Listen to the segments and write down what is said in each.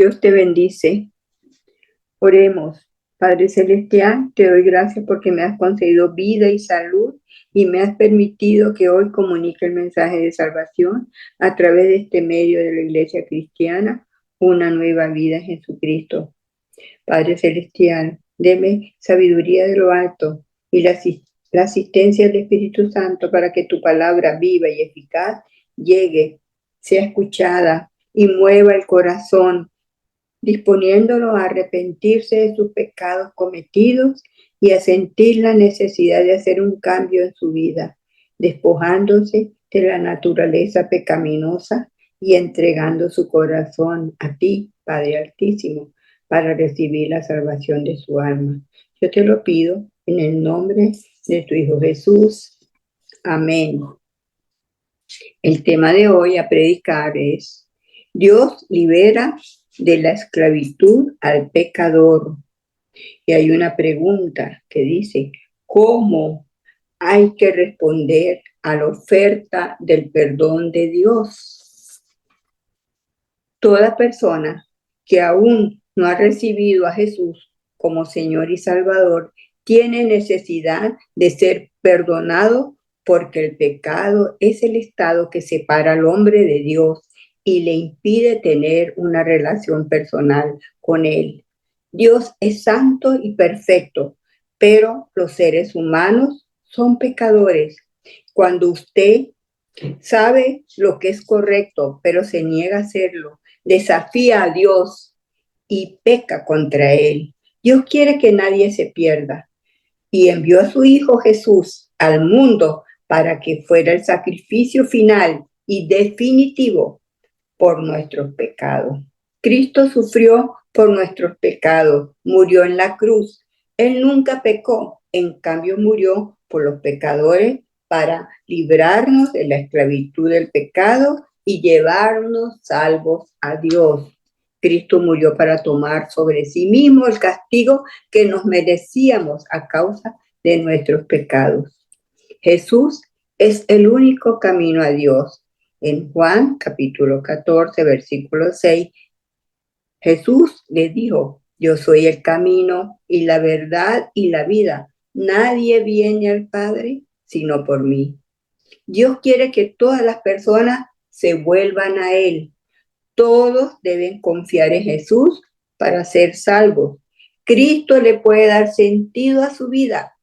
Dios te bendice. Oremos. Padre Celestial, te doy gracias porque me has concedido vida y salud y me has permitido que hoy comunique el mensaje de salvación a través de este medio de la Iglesia Cristiana, una nueva vida en Jesucristo. Padre Celestial, deme sabiduría de lo alto y la asistencia del Espíritu Santo para que tu palabra viva y eficaz llegue, sea escuchada y mueva el corazón, disponiéndolo a arrepentirse de sus pecados cometidos y a sentir la necesidad de hacer un cambio en su vida, despojándose de la naturaleza pecaminosa y entregando su corazón a ti, Padre Altísimo, para recibir la salvación de su alma. Yo te lo pido en el nombre de tu Hijo Jesús. Amén. El tema de hoy a predicar es: Dios libera de la esclavitud al pecador. Y hay una pregunta que dice: ¿cómo hay que responder a la oferta del perdón de Dios? Toda persona que aún no ha recibido a Jesús como Señor y Salvador tiene necesidad de ser perdonado, porque el pecado es el estado que separa al hombre de Dios y le impide tener una relación personal con Él. Dios es santo y perfecto, pero los seres humanos son pecadores. Cuando usted sabe lo que es correcto, pero se niega a hacerlo, desafía a Dios y peca contra Él. Dios quiere que nadie se pierda y envió a su Hijo Jesús al mundo para que fuera el sacrificio final y definitivo por nuestros pecados. Cristo sufrió por nuestros pecados, murió en la cruz. Él nunca pecó, en cambio murió por los pecadores para librarnos de la esclavitud del pecado y llevarnos salvos a Dios. Cristo murió para tomar sobre sí mismo el castigo que nos merecíamos a causa de nuestros pecados. Jesús es el único camino a Dios. En Juan capítulo 14, versículo 6, Jesús le dijo: yo soy el camino y la verdad y la vida. Nadie viene al Padre sino por mí. Dios quiere que todas las personas se vuelvan a Él. Todos deben confiar en Jesús para ser salvos. Cristo le puede dar sentido a su vida.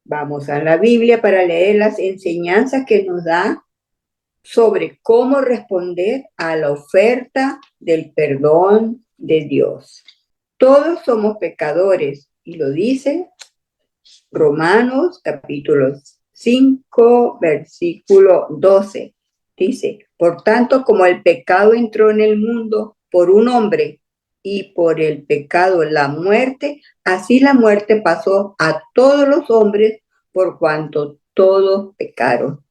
Vamos a la Biblia para leer las enseñanzas que nos da sobre cómo responder a la oferta del perdón de Dios. Todos somos pecadores, y lo dice Romanos capítulo 5, versículo 12. Dice: por tanto, como el pecado entró en el mundo por un hombre, y por el pecado la muerte, así la muerte pasó a todos los hombres, por cuanto todos pecaron.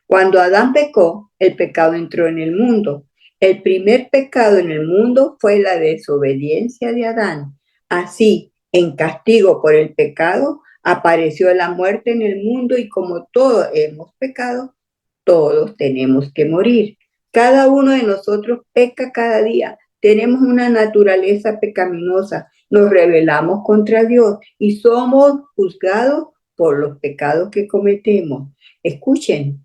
Cuando Adán pecó, el pecado entró en el mundo. El primer pecado en el mundo fue la desobediencia de Adán. Así, en castigo por el pecado, apareció la muerte en el mundo, y como todos hemos pecado, todos tenemos que morir. Cada uno de nosotros peca cada día. Tenemos una naturaleza pecaminosa. Nos rebelamos contra Dios y somos juzgados por los pecados que cometemos. Escuchen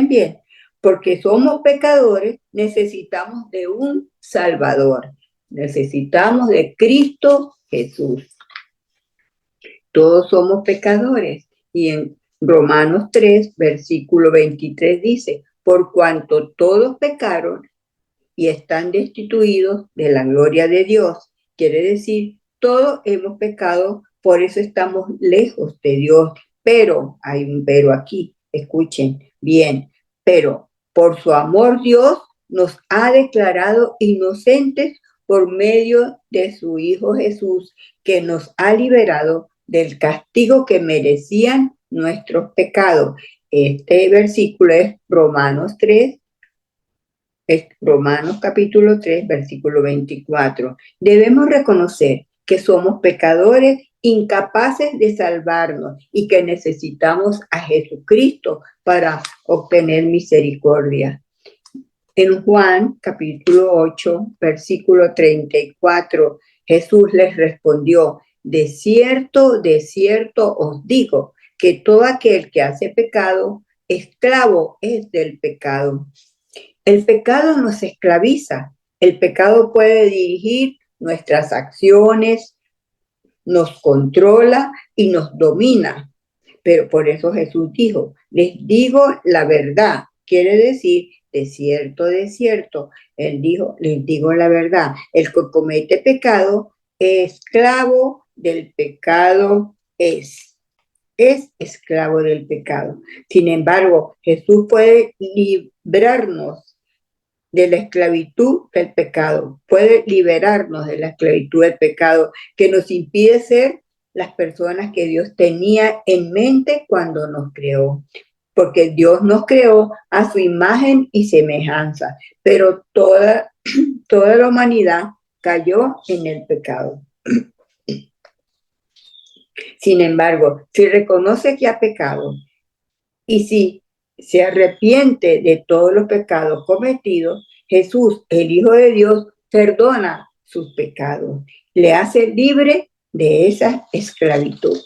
bien, porque somos pecadores, necesitamos de un Salvador. Necesitamos de Cristo Jesús. Todos somos pecadores. Y en Romanos 3, versículo 23 dice: por cuanto todos pecaron y están destituidos de la gloria de Dios. Quiere decir, todos hemos pecado, por eso estamos lejos de Dios. Pero, hay un pero aquí, escuchen bien, pero por su amor Dios nos ha declarado inocentes por medio de su Hijo Jesús, que nos ha liberado del castigo que merecían nuestros pecados. Este versículo es Romanos capítulo 3, versículo 24. Debemos reconocer que somos pecadores incapaces de salvarnos y que necesitamos a Jesucristo para obtener misericordia. En Juan capítulo 8, versículo 34, Jesús les respondió: de cierto os digo, que todo aquel que hace pecado, esclavo es del pecado. El pecado nos esclaviza. El pecado puede dirigir nuestras acciones, nos controla y nos domina. Pero por eso Jesús dijo: les digo la verdad. Quiere decir, de cierto, él dijo, les digo la verdad. El que comete pecado, esclavo del pecado es esclavo del pecado. Sin embargo, Jesús puede librarnos de la esclavitud del pecado, puede liberarnos de la esclavitud del pecado que nos impide ser las personas que Dios tenía en mente cuando nos creó. Porque Dios nos creó a su imagen y semejanza, pero toda la humanidad cayó en el pecado. Sin embargo, si reconoce que ha pecado y si se arrepiente de todos los pecados cometidos, Jesús, el Hijo de Dios, perdona sus pecados, le hace libre de esa esclavitud.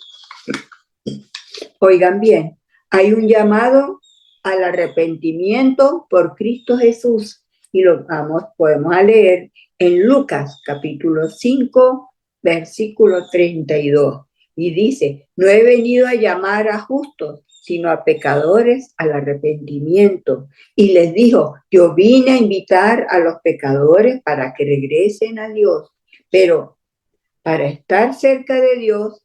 Oigan bien, hay un llamado al arrepentimiento por Cristo Jesús y lo podemos leer en Lucas capítulo 5, versículo 32. Y dice: no he venido a llamar a justos, sino a pecadores al arrepentimiento. Y les dijo: yo vine a invitar a los pecadores para que regresen a Dios. Pero para estar cerca de Dios,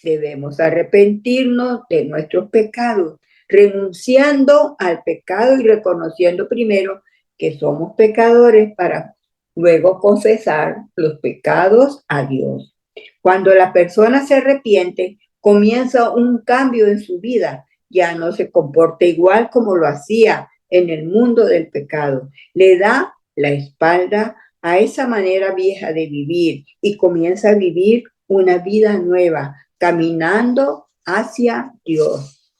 debemos arrepentirnos de nuestros pecados, renunciando al pecado y reconociendo primero que somos pecadores para luego confesar los pecados a Dios. Cuando la persona se arrepiente, comienza un cambio en su vida. Ya no se comporta igual como lo hacía en el mundo del pecado. Le da la espalda a esa manera vieja de vivir y comienza a vivir una vida nueva, caminando hacia Dios.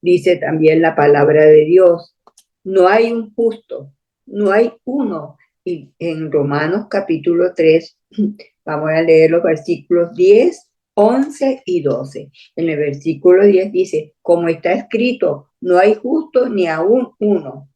Dice también la palabra de Dios: no hay un justo, no hay uno. Y en Romanos capítulo 3, vamos a leer los versículos 10, 11 y 12. En el versículo 10 dice: como está escrito, no hay justo ni aún uno.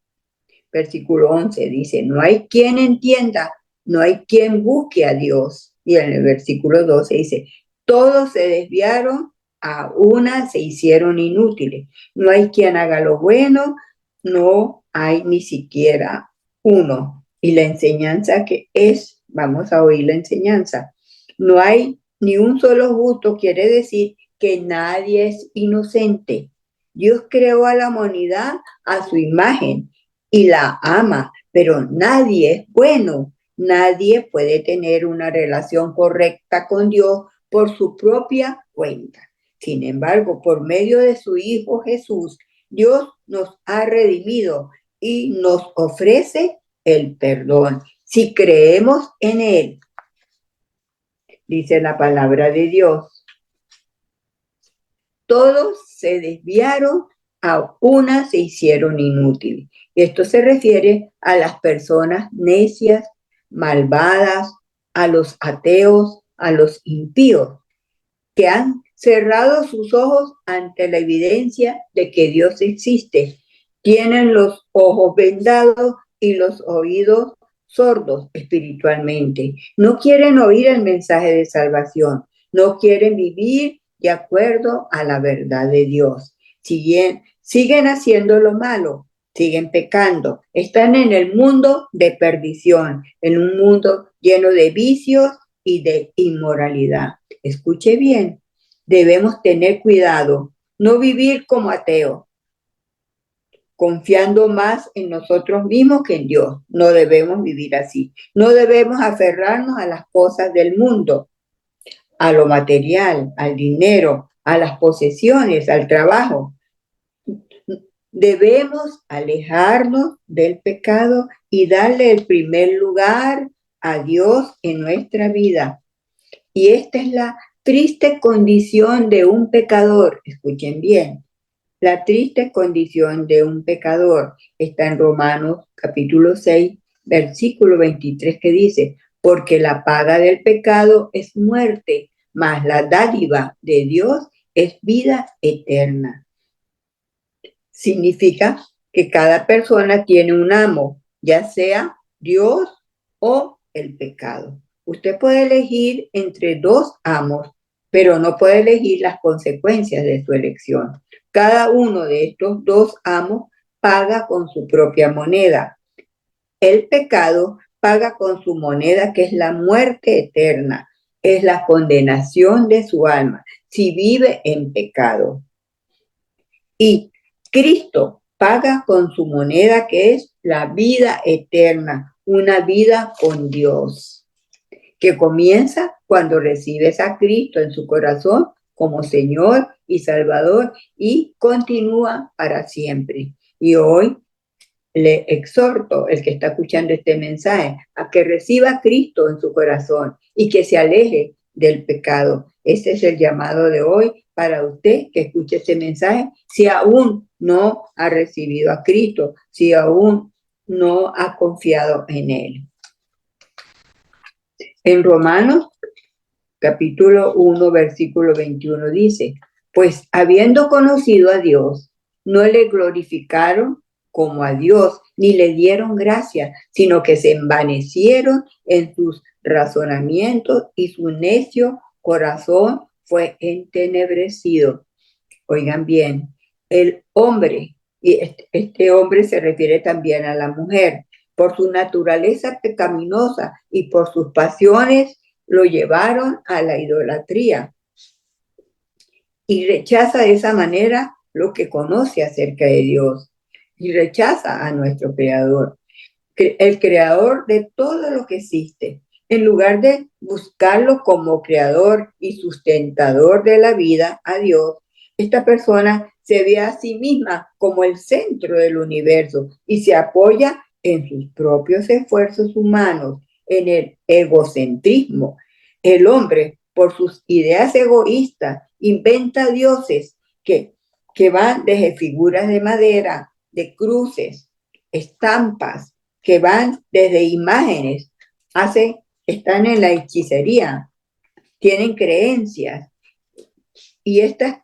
Versículo 11 dice: no hay quien entienda, no hay quien busque a Dios. Y en el versículo 12 dice: todos se desviaron, a una se hicieron inútiles. No hay quien haga lo bueno, no hay ni siquiera uno. Y la enseñanza que es, vamos a oír la enseñanza: no hay ni un solo justo, quiere decir que nadie es inocente. Dios creó a la humanidad a su imagen y la ama, pero nadie es bueno. Nadie puede tener una relación correcta con Dios por su propia cuenta. Sin embargo, por medio de su Hijo Jesús, Dios nos ha redimido y nos ofrece el perdón. Si creemos en Él, dice la palabra de Dios, todos se desviaron, a una se hicieron inútiles. Esto se refiere a las personas necias, malvadas, a los ateos, a los impíos, que han cerrado sus ojos ante la evidencia de que Dios existe. Tienen los ojos vendados y los oídos sordos espiritualmente. No quieren oír el mensaje de salvación. No quieren vivir de acuerdo a la verdad de Dios. Siguen haciendo lo malo, siguen pecando. Están en el mundo de perdición, en un mundo lleno de vicios y de inmoralidad. Escuche bien, debemos tener cuidado, no vivir como ateos, confiando más en nosotros mismos que en Dios. No debemos vivir así. No debemos aferrarnos a las cosas del mundo, a lo material, al dinero, a las posesiones, al trabajo. Debemos alejarnos del pecado y darle el primer lugar a Dios en nuestra vida. Y esta es la triste condición de un pecador. Escuchen bien. La triste condición de un pecador está en Romanos capítulo 6, versículo 23, que dice, porque la paga del pecado es muerte, mas la dádiva de Dios es vida eterna. Significa que cada persona tiene un amo, ya sea Dios o el pecado. Usted puede elegir entre dos amos, pero no puede elegir las consecuencias de su elección. Cada uno de estos dos amos paga con su propia moneda. El pecado paga con su moneda, que es la muerte eterna, es la condenación de su alma, si vive en pecado. Y Cristo paga con su moneda, que es la vida eterna, una vida con Dios, que comienza cuando recibes a Cristo en su corazón como Señor y Salvador y continúa para siempre. Y hoy le exhorto, el que está escuchando este mensaje, a que reciba a Cristo en su corazón y que se aleje del pecado. Ese es el llamado de hoy para usted que escuche este mensaje, si aún no ha recibido a Cristo, si aún no ha confiado en Él. En Romanos capítulo 1, versículo 21 dice, pues habiendo conocido a Dios, no le glorificaron como a Dios, ni le dieron gracia, sino que se envanecieron en sus razonamientos y su necio corazón fue entenebrecido. Oigan bien, el hombre, y este hombre se refiere también a la mujer, por su naturaleza pecaminosa y por sus pasiones, lo llevaron a la idolatría y rechaza de esa manera lo que conoce acerca de Dios y rechaza a nuestro Creador, el Creador de todo lo que existe. En lugar de buscarlo como Creador y sustentador de la vida, a Dios, esta persona se ve a sí misma como el centro del universo y se apoya en sus propios esfuerzos humanos, en el egocentrismo. El hombre, por sus ideas egoístas, inventa dioses que van desde figuras de madera, de cruces, estampas, que van desde imágenes, están en la hechicería, tienen creencias y estas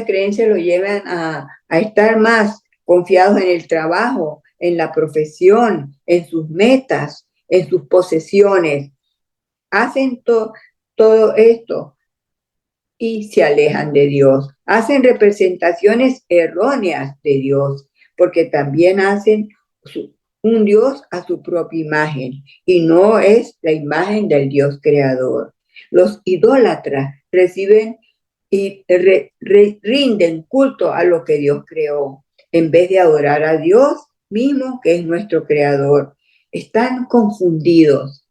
creencias lo llevan a estar más confiados en el trabajo, en la profesión, en sus metas, en sus posesiones. Hacen todo esto y se alejan de Dios. Hacen representaciones erróneas de Dios, porque también hacen un Dios a su propia imagen y no es la imagen del Dios creador. Los idólatras reciben y rinden culto a lo que Dios creó, en vez de adorar a Dios mismo, que es nuestro creador. Están confundidos,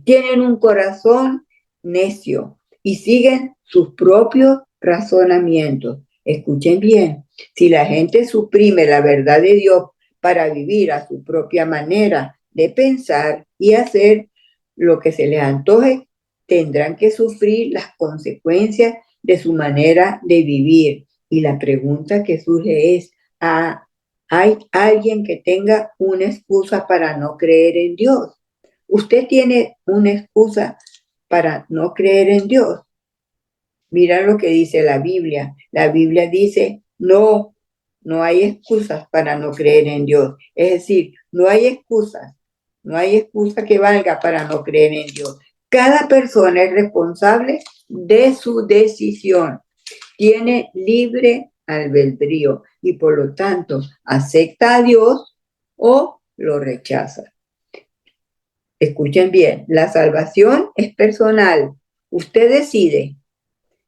tienen un corazón necio y siguen sus propios razonamientos. Escuchen bien, si la gente suprime la verdad de Dios para vivir a su propia manera de pensar y hacer lo que se les antoje, tendrán que sufrir las consecuencias de su manera de vivir. Y la pregunta que surge es, ¿hay alguien que tenga una excusa para no creer en Dios? ¿Usted tiene una excusa para no creer en Dios? Mira lo que dice la Biblia. La Biblia dice, no hay excusas para no creer en Dios. Es decir, no hay excusa que valga para no creer en Dios. Cada persona es responsable de su decisión. Tiene libre albedrío y por lo tanto acepta a Dios o lo rechaza. Escuchen bien, la salvación es personal. Usted decide.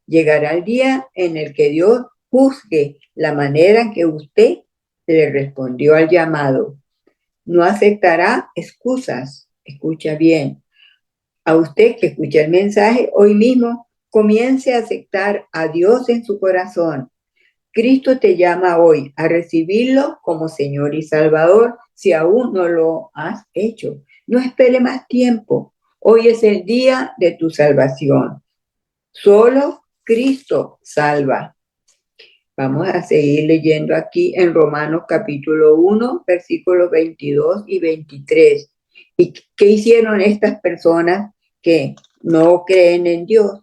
Llegará el día en el que Dios juzgue la manera en que usted le respondió al llamado. No aceptará excusas. Escucha bien. A usted que escucha el mensaje hoy mismo, comience a aceptar a Dios en su corazón. Cristo te llama hoy a recibirlo como Señor y Salvador si aún no lo has hecho. No espere más tiempo. Hoy es el día de tu salvación. Solo Cristo salva. Vamos a seguir leyendo aquí en Romanos capítulo 1, versículos 22 y 23. ¿Y qué hicieron estas personas que no creen en Dios?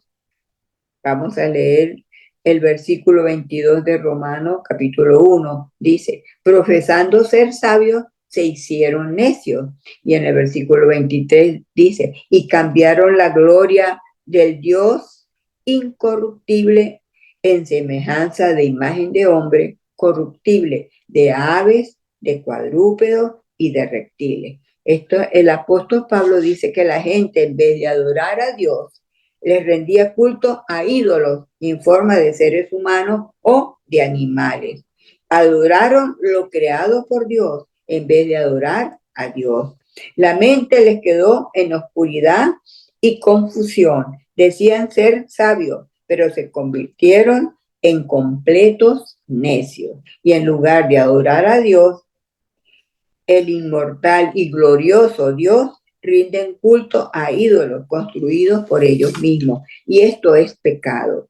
Vamos a leer el versículo 22 de Romanos capítulo 1. Dice, profesando ser sabios, se hicieron necios. Y en el versículo 23 dice, y cambiaron la gloria del Dios incorruptible en semejanza de imagen de hombre corruptible, de aves, de cuadrúpedos y de reptiles. Esto, el apóstol Pablo dice que la gente, en vez de adorar a Dios, les rendía culto a ídolos en forma de seres humanos o de animales. Adoraron lo creado por Dios en vez de adorar a Dios. La mente les quedó en oscuridad y confusión. Decían ser sabios, pero se convirtieron en completos necios. Y en lugar de adorar a Dios, el inmortal y glorioso Dios, rinden culto a ídolos construidos por ellos mismos. Y esto es pecado.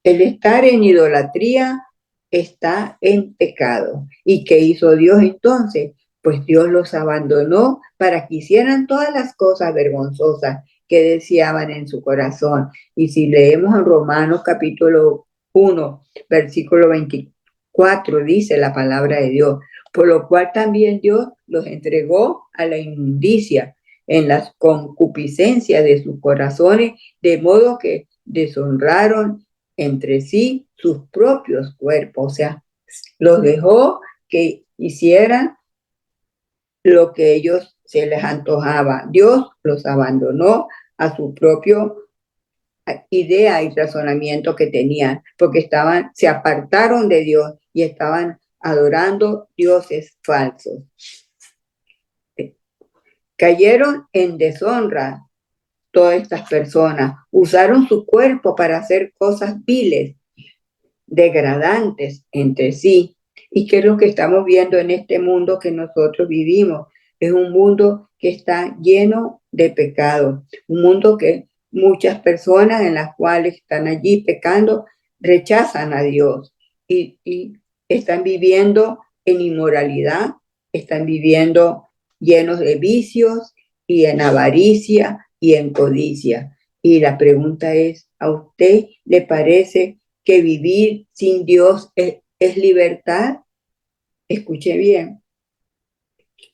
El estar en idolatría está en pecado. ¿Y qué hizo Dios entonces? Pues Dios los abandonó para que hicieran todas las cosas vergonzosas que deseaban en su corazón. Y si leemos en Romanos capítulo 1, versículo 24, dice la palabra de Dios, por lo cual también Dios los entregó a la inmundicia en las concupiscencias de sus corazones, de modo que deshonraron entre sí sus propios cuerpos, o sea, los dejó que hicieran lo que ellos se les antojaba. Dios los abandonó a su propio idea y razonamiento que tenían, porque se apartaron de Dios y estaban adorando dioses falsos. Cayeron en deshonra todas estas personas, usaron su cuerpo para hacer cosas viles, degradantes entre sí. ¿Y qué es lo que estamos viendo en este mundo que nosotros vivimos? Es un mundo que está lleno de pecado, un mundo que muchas personas en las cuales están allí pecando rechazan a Dios y están viviendo en inmoralidad, están viviendo llenos de vicios y en avaricia y en codicia. Y la pregunta es, ¿a usted le parece que vivir sin Dios es libertad? Escuche bien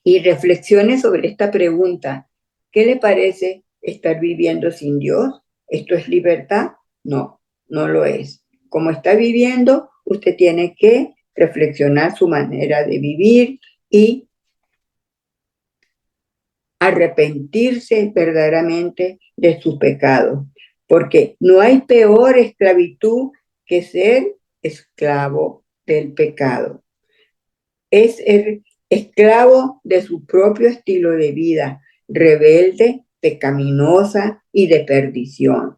y reflexione sobre esta pregunta. ¿Qué le parece estar viviendo sin Dios? ¿Esto es libertad? No, no lo es. Como está viviendo, usted tiene que reflexionar su manera de vivir y arrepentirse verdaderamente de sus pecados, porque no hay peor esclavitud que ser esclavo del pecado. Es el esclavo de su propio estilo de vida, rebelde, pecaminosa y de perdición.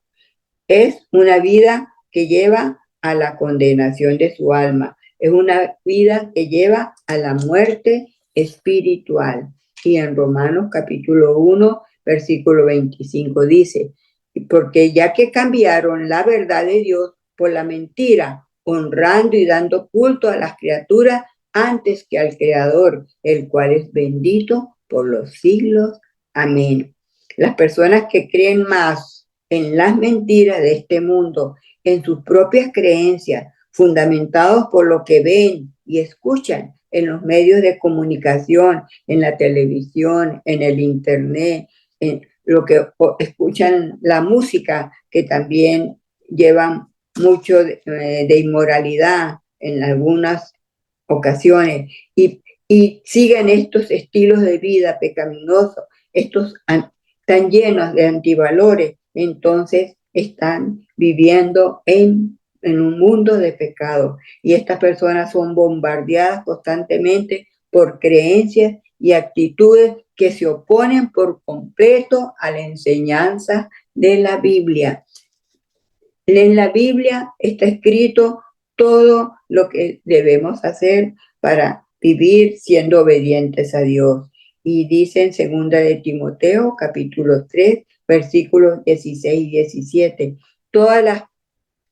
Es una vida que lleva a la condenación de su alma. Es una vida que lleva a la muerte espiritual. Y en Romanos capítulo 1, versículo 25 dice, porque ya que cambiaron la verdad de Dios por la mentira, honrando y dando culto a las criaturas antes que al Creador, el cual es bendito por los siglos. Amén. Las personas que creen más en las mentiras de este mundo, en sus propias creencias, fundamentados por lo que ven y escuchan en los medios de comunicación, en la televisión, en el internet, en lo que escuchan la música, que también llevan mucho de inmoralidad en algunas ocasiones, y siguen estos estilos de vida pecaminosos, estos tan llenos de antivalores, entonces están viviendo en un mundo de pecado. Y estas personas son bombardeadas constantemente por creencias y actitudes que se oponen por completo a la enseñanza de la Biblia. En la Biblia está escrito todo lo que debemos hacer para vivir siendo obedientes a Dios. Y dice en 2 de Timoteo, capítulo 3, versículos 16 y 17, todas las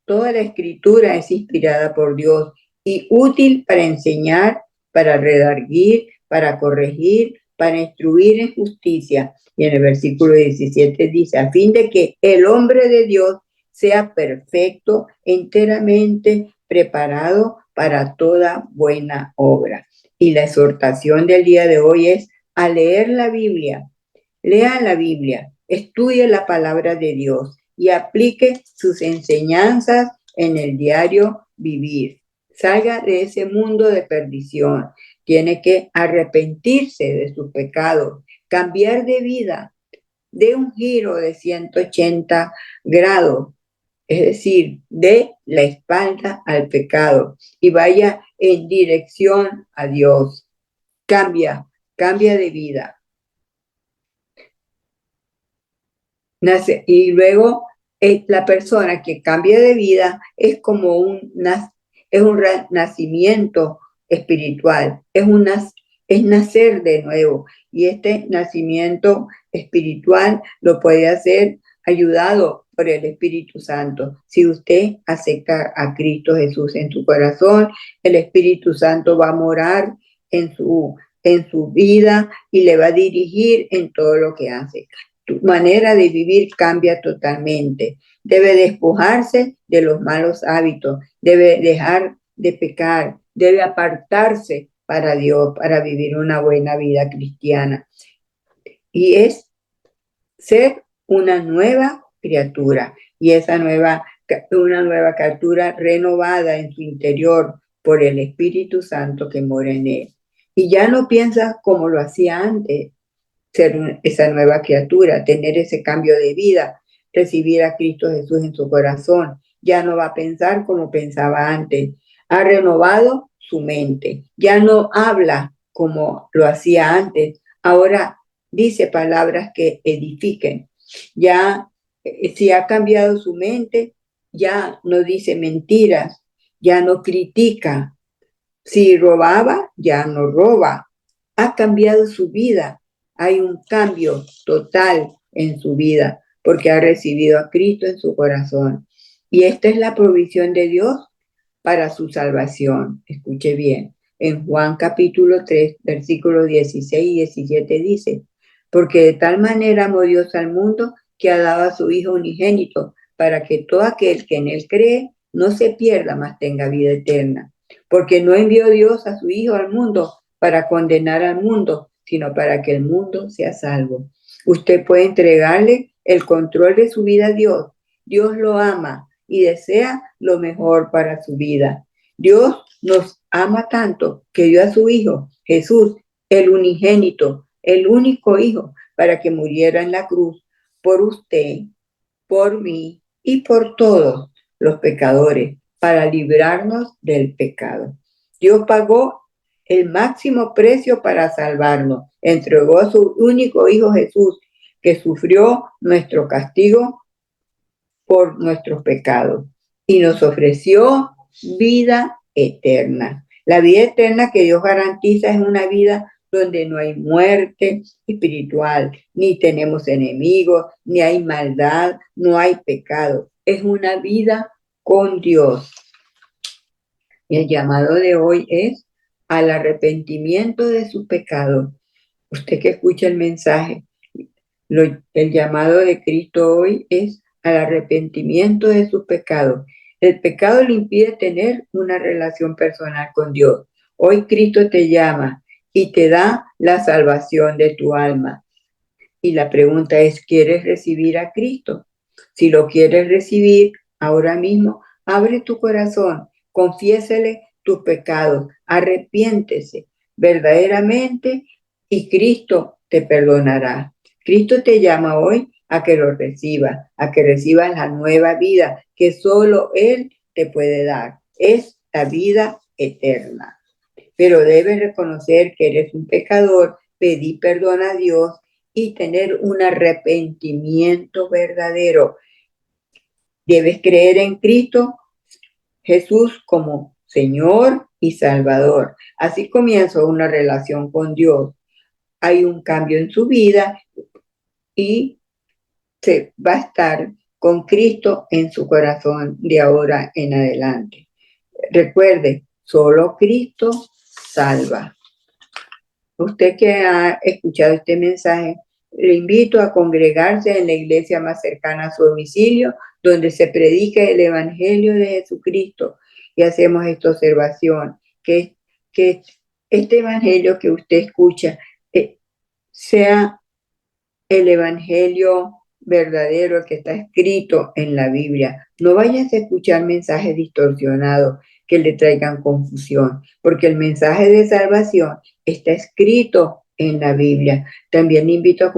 Toda la escritura es inspirada por Dios y útil para enseñar, para redarguir, para corregir, para instruir en justicia. Y en el versículo 17 dice, a fin de que el hombre de Dios sea perfecto, enteramente preparado para toda buena obra. Y la exhortación del día de hoy es a leer la Biblia. Lea la Biblia, estudie la palabra de Dios y aplique sus enseñanzas en el diario vivir. Salga de ese mundo de perdición. Tiene que arrepentirse de sus pecados, cambiar de vida, de un giro de 180 grados, es decir, de la espalda al pecado y vaya en dirección a Dios. Cambia de vida. Y luego la persona que cambia de vida es como un nacimiento espiritual, es nacer de nuevo. Y este nacimiento espiritual lo puede hacer ayudado por el Espíritu Santo. Si usted acepta a Cristo Jesús en su corazón, el Espíritu Santo va a morar en su vida y le va a dirigir en todo lo que hace. Tu manera de vivir cambia totalmente. Debe despojarse de los malos hábitos, debe dejar de pecar, debe apartarse para Dios, para vivir una buena vida cristiana. Y es ser una nueva criatura, y una nueva criatura renovada en su interior por el Espíritu Santo que mora en él. Y ya no piensa como lo hacía antes, ser esa nueva criatura, tener ese cambio de vida, recibir a Cristo Jesús en su corazón. Ya no va a pensar como pensaba antes. Ha renovado su mente. Ya no habla como lo hacía antes. Ahora dice palabras que edifiquen. Ya, si ha cambiado su mente, ya no dice mentiras, ya no critica. Si robaba, ya no roba. Ha cambiado su vida. Hay un cambio total en su vida porque ha recibido a Cristo en su corazón. Y esta es la provisión de Dios para su salvación. Escuche bien. En Juan capítulo 3, versículos 16 y 17 dice, porque de tal manera amó Dios al mundo que ha dado a su Hijo unigénito para que todo aquel que en él cree no se pierda, mas tenga vida eterna. Porque no envió Dios a su Hijo al mundo para condenar al mundo, sino para que el mundo sea salvo. Usted puede entregarle el control de su vida a Dios. Dios lo ama y desea lo mejor para su vida. Dios nos ama tanto que dio a su Hijo, Jesús, el unigénito, el único Hijo, para que muriera en la cruz por usted, por mí y por todos los pecadores, para librarnos del pecado. Dios pagó el máximo precio para salvarnos. Entregó a su único Hijo Jesús, que sufrió nuestro castigo por nuestros pecados y nos ofreció vida eterna. La vida eterna que Dios garantiza es una vida donde no hay muerte espiritual, ni tenemos enemigos, ni hay maldad, no hay pecado. Es una vida con Dios. Y el llamado de hoy es al arrepentimiento de sus pecados. Usted que escucha el mensaje, el llamado de Cristo hoy es al arrepentimiento de sus pecados. El pecado le impide tener una relación personal con Dios. Hoy Cristo te llama y te da la salvación de tu alma. Y la pregunta es, ¿quieres recibir a Cristo? Si lo quieres recibir ahora mismo, abre tu corazón, confiésele tus pecados, arrepiéntese verdaderamente y Cristo te perdonará. Cristo te llama hoy a que lo recibas, a que recibas la nueva vida que solo Él te puede dar. Es la vida eterna. Pero debes reconocer que eres un pecador, pedir perdón a Dios y tener un arrepentimiento verdadero. Debes creer en Cristo Jesús como Señor y Salvador. Así comienza una relación con Dios. Hay un cambio en su vida y se va a estar con Cristo en su corazón de ahora en adelante. Recuerde, solo Cristo salva. Usted que ha escuchado este mensaje, le invito a congregarse en la iglesia más cercana a su domicilio, donde se predica el Evangelio de Jesucristo, y hacemos esta observación, que este Evangelio que usted escucha sea el Evangelio verdadero, el que está escrito en la Biblia. No vayas a escuchar mensajes distorsionados que le traigan confusión, porque el mensaje de salvación está escrito en la Biblia. También le invito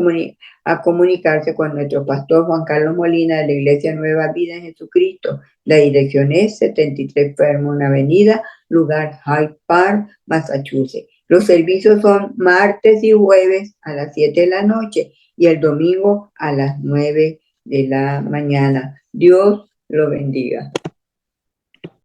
a comunicarse con nuestro pastor Juan Carlos Molina de la Iglesia Nueva Vida en Jesucristo. La dirección es 73 Fairmont Avenida, lugar Hyde Park, Massachusetts. Los servicios son martes y jueves a las 7 de la noche y el domingo a las 9 de la mañana. Dios lo bendiga.